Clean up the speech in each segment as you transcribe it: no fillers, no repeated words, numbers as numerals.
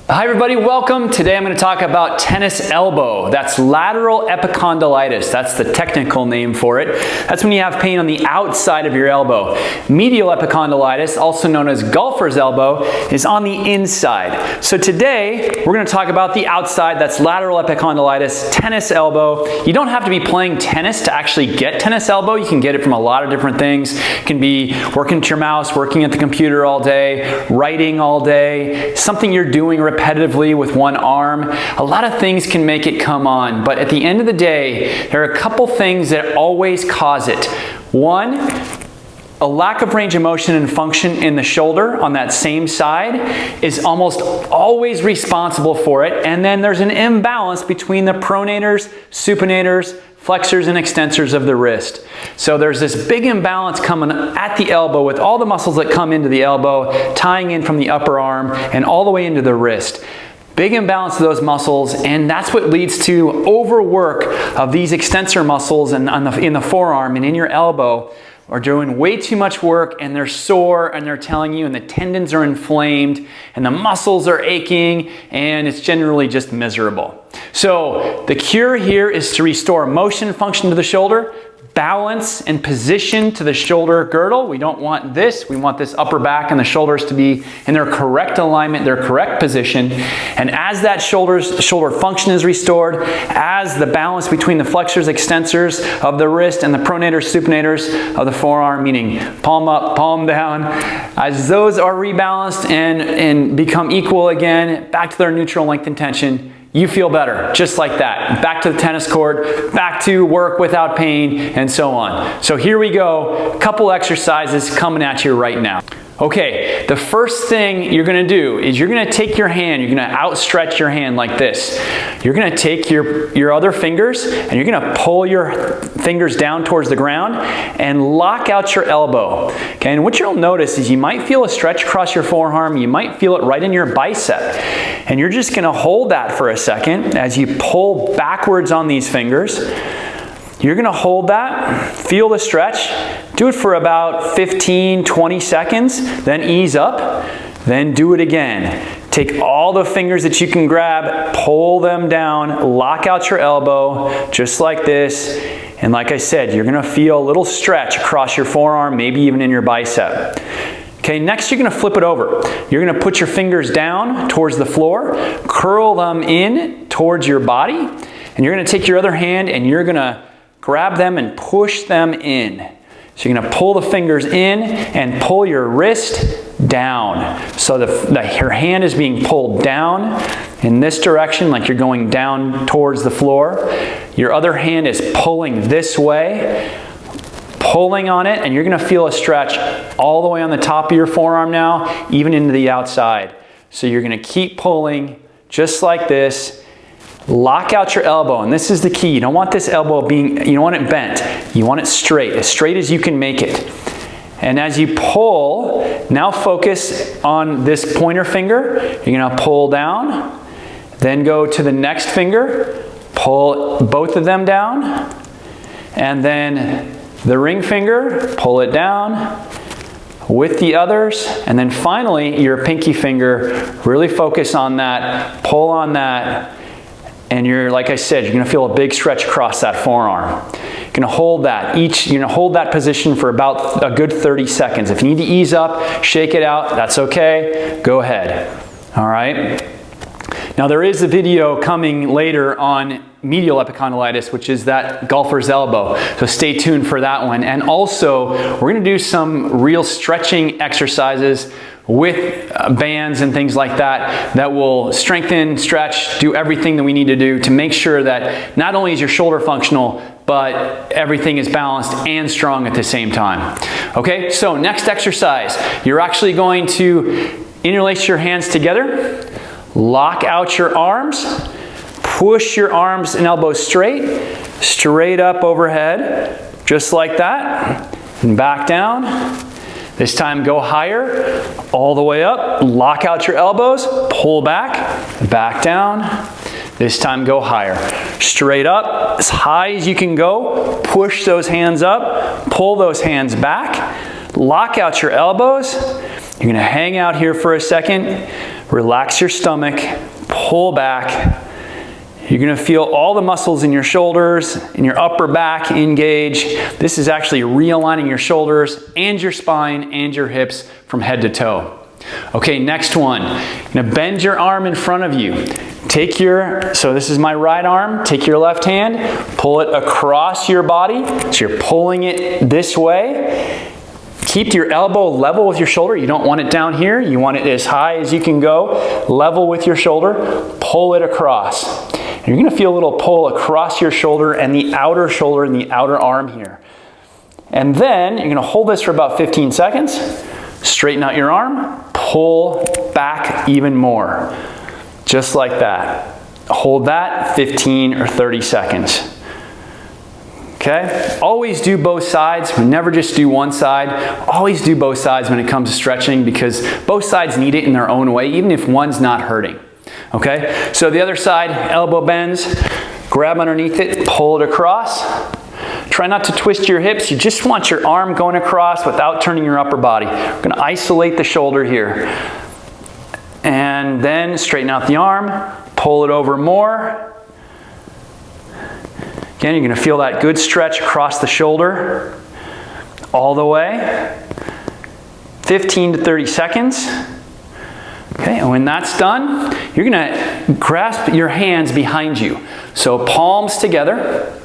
Hi everybody, welcome. Today I'm going to talk about tennis elbow. That's lateral epicondylitis. That's the technical name for it. That's when you have pain on the outside of your elbow. Medial epicondylitis, also known as golfer's elbow, is on the inside. So today we're going to talk about the outside. That's lateral epicondylitis, tennis elbow. You don't have to be playing tennis to actually get tennis elbow. You can get it from a lot of different things. It can be working at your mouse, working at the computer all day, writing all day, something you're doing repetitively with one arm. A lot of things can make it come on, but at the end of the day, there are a couple things that always cause it. One, a lack of range of motion and function in the shoulder on that same side is almost always responsible for it. And then there's an imbalance between the pronators, supinators, flexors and extensors of the wrist. So there's this big imbalance coming at the elbow with all the muscles that come into the elbow, tying in from the upper arm and all the way into the wrist. Big imbalance of those muscles, and that's what leads to overwork of these extensor muscles in the forearm and in your elbow. Are doing way too much work and they're sore and they're telling you, and the tendons are inflamed and the muscles are aching and it's generally just miserable. So the cure here is to restore motion and function to the shoulder, balance and position to the shoulder girdle. We don't want this. We want this upper back and the shoulders to be in their correct alignment, their correct position. And as that shoulder function is restored, as the balance between the flexors, extensors of the wrist and the pronators, supinators of the forearm, meaning palm up, palm down, as those are rebalanced and become equal again, back to their neutral length and tension, you feel better, just like that. Back to the tennis court, back to work without pain, and so on. So here we go, a couple exercises coming at you right now. Okay, the first thing you're gonna do is you're gonna take your hand, you're gonna outstretch your hand like this. You're gonna take your other fingers and you're gonna pull your fingers down towards the ground and lock out your elbow. Okay, and what you'll notice is you might feel a stretch across your forearm, you might feel it right in your bicep. And you're just gonna hold that for a second as you pull backwards on these fingers. You're gonna hold that, feel the stretch, do it for about 15, 20 seconds, then ease up, then do it again. Take all the fingers that you can grab, pull them down, lock out your elbow, just like this. And like I said, you're gonna feel a little stretch across your forearm, maybe even in your bicep. Okay, next you're gonna flip it over. You're gonna put your fingers down towards the floor, curl them in towards your body, and you're gonna take your other hand and you're gonna grab them and push them in. So you're gonna pull the fingers in and pull your wrist down. So your hand is being pulled down in this direction, like you're going down towards the floor. Your other hand is pulling this way, pulling on it, and you're gonna feel a stretch all the way on the top of your forearm now, even into the outside. So you're gonna keep pulling just like this. Lock out your elbow, and this is the key. You don't want this elbow you don't want it bent. You want it straight as you can make it. And as you pull, now focus on this pointer finger. You're gonna pull down, then go to the next finger, pull both of them down, and then the ring finger, pull it down with the others, and then finally your pinky finger, really focus on that, pull on that, and like I said, you're gonna feel a big stretch across that forearm. You're gonna hold that, you're gonna hold that position for about a good 30 seconds. If you need to ease up, shake it out, that's okay, go ahead, all right? Now there is a video coming later on medial epicondylitis, which is that golfer's elbow. So stay tuned for that one. And also, we're gonna do some real stretching exercises with bands and things like that that will strengthen, stretch, do everything that we need to do to make sure that not only is your shoulder functional, but everything is balanced and strong at the same time. Okay, so next exercise, you're actually going to interlace your hands together, lock out your arms, push your arms and elbows straight up overhead, just like that, and back down. This time go higher, all the way up, lock out your elbows, pull back down. This time go higher. Straight up, as high as you can go, push those hands up, pull those hands back, lock out your elbows. You're gonna hang out here for a second, Relax your stomach, pull back. You're gonna feel all the muscles in your shoulders, in your upper back engage. This is actually realigning your shoulders and your spine and your hips from head to toe. Okay, next one. You're gonna bend your arm in front of you. So this is my right arm, take your left hand, pull it across your body, so you're pulling it this way. Keep your elbow level with your shoulder. You don't want it down here. You want it as high as you can go, level with your shoulder. Pull it across. And you're gonna feel a little pull across your shoulder and the outer shoulder and the outer arm here. And then you're gonna hold this for about 15 seconds. Straighten out your arm, pull back even more. Just like that. Hold that 15 or 30 seconds. Okay? Always do both sides. We never just do one side. Always do both sides when it comes to stretching because both sides need it in their own way, even if one's not hurting. Okay? So the other side, elbow bends, grab underneath it, pull it across. Try not to twist your hips. You just want your arm going across without turning your upper body. We're going to isolate the shoulder here. And then straighten out the arm, pull it over more. Again, you're going to feel that good stretch across the shoulder all the way. 15 to 30 seconds. Okay, and when that's done, you're going to grasp your hands behind you. So palms together.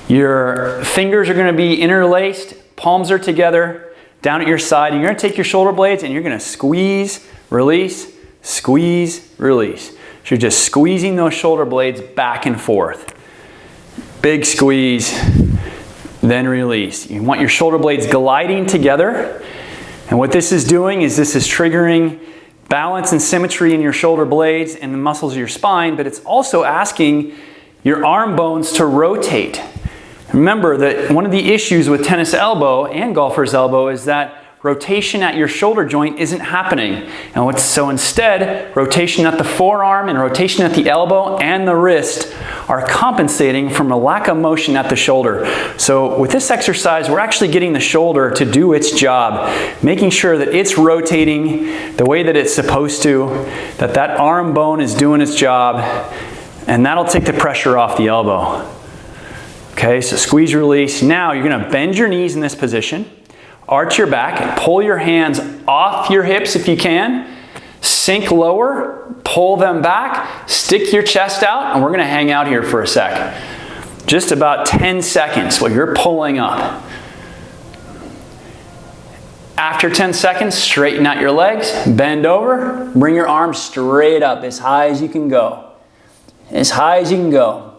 Your fingers are going to be interlaced. Palms are together down at your side. And you're going to take your shoulder blades and you're going to squeeze, release, squeeze, release. So you're just squeezing those shoulder blades back and forth. Big squeeze, then release. You want your shoulder blades gliding together. And what this is doing is this is triggering balance and symmetry in your shoulder blades and the muscles of your spine, but it's also asking your arm bones to rotate. Remember that one of the issues with tennis elbow and golfer's elbow is that rotation at your shoulder joint isn't happening. So instead, rotation at the forearm and rotation at the elbow and the wrist are compensating from a lack of motion at the shoulder. So with this exercise, we're actually getting the shoulder to do its job, making sure that it's rotating the way that it's supposed to, that that arm bone is doing its job, and that'll take the pressure off the elbow. Okay, so squeeze, release. Now you're gonna bend your knees in this position. Arch your back and pull your hands off your hips if you can. Sink lower, pull them back, stick your chest out, and we're gonna hang out here for a sec. Just about 10 seconds while you're pulling up. After 10 seconds, straighten out your legs, bend over, bring your arms straight up as high as you can go. As high as you can go.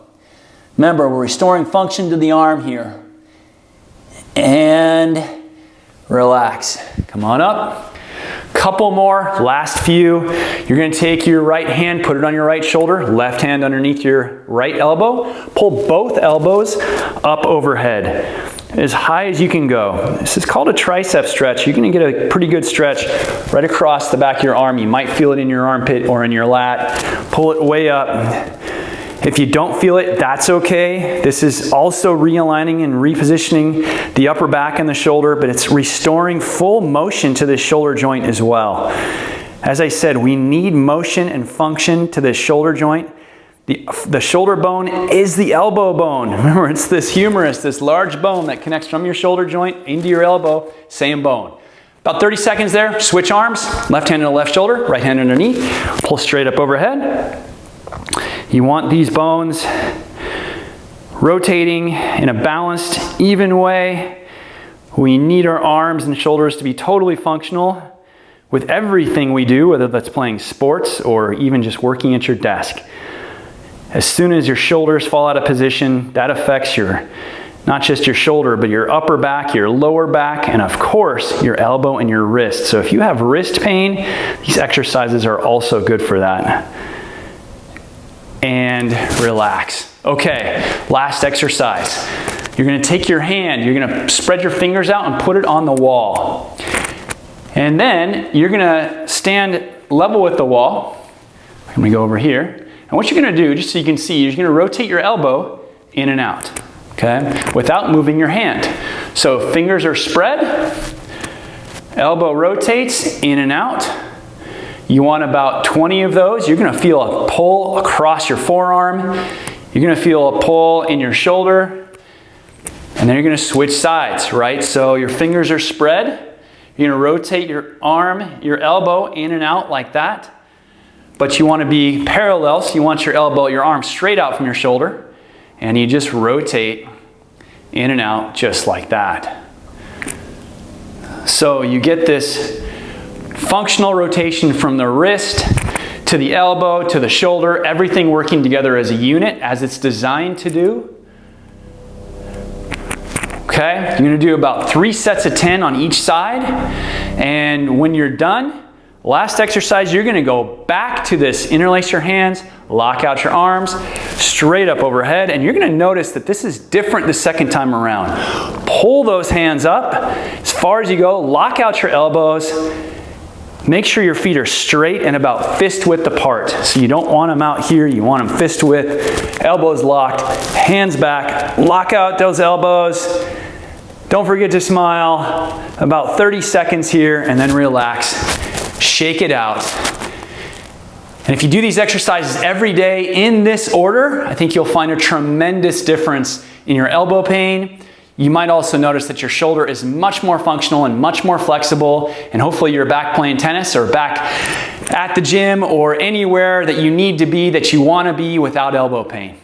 Remember, we're restoring function to the arm here. And relax. Come on up. Couple more, last few. You're going to take your right hand, put it on your right shoulder, left hand underneath your right elbow. Pull both elbows up overhead as high as you can go. This is called a tricep stretch. You're going to get a pretty good stretch right across the back of your arm. You might feel it in your armpit or in your lat. Pull it way up. If you don't feel it, that's okay. This is also realigning and repositioning the upper back and the shoulder, but it's restoring full motion to this shoulder joint as well. As I said, we need motion and function to this shoulder joint. The shoulder bone is the elbow bone. Remember, it's this humerus, this large bone that connects from your shoulder joint into your elbow, same bone. About 30 seconds there, switch arms, left hand on the left shoulder, right hand underneath, pull straight up overhead. You want these bones rotating in a balanced, even way. We need our arms and shoulders to be totally functional with everything we do, whether that's playing sports or even just working at your desk. As soon as your shoulders fall out of position, that affects not just your shoulder, but your upper back, your lower back, and of course, your elbow and your wrist. So if you have wrist pain, these exercises are also good for that. And relax. Okay, last exercise. You're gonna take your hand, you're gonna spread your fingers out and put it on the wall. And then you're gonna stand level with the wall. I'm gonna go over here. And what you're gonna do, just so you can see, you're gonna rotate your elbow in and out, okay? Without moving your hand. So fingers are spread, elbow rotates in and out. You want about 20 of those. You're gonna feel a pull across your forearm. You're gonna feel a pull in your shoulder. And then you're gonna switch sides, right? So your fingers are spread. You're gonna rotate your arm, your elbow in and out like that. But you wanna be parallel, so you want your elbow, your arm straight out from your shoulder. And you just rotate in and out just like that. So you get this functional rotation from the wrist to the elbow to the shoulder, everything working together as a unit as it's designed to do. Okay, you're gonna do about 3 sets of 10 on each side. And when you're done, last exercise, you're gonna go back to this. Interlace your hands, lock out your arms, straight up overhead, and you're gonna notice that this is different the second time around. Pull those hands up as far as you go, lock out your elbows, make sure your feet are straight and about fist width apart. So you don't want them out here, you want them fist width, elbows locked, hands back, lock out those elbows. Don't forget to smile. About 30 seconds here and then relax. Shake it out. And if you do these exercises every day in this order, I think you'll find a tremendous difference in your elbow pain. You might also notice that your shoulder is much more functional and much more flexible, and hopefully you're back playing tennis or back at the gym or anywhere that you need to be, that you want to be without elbow pain.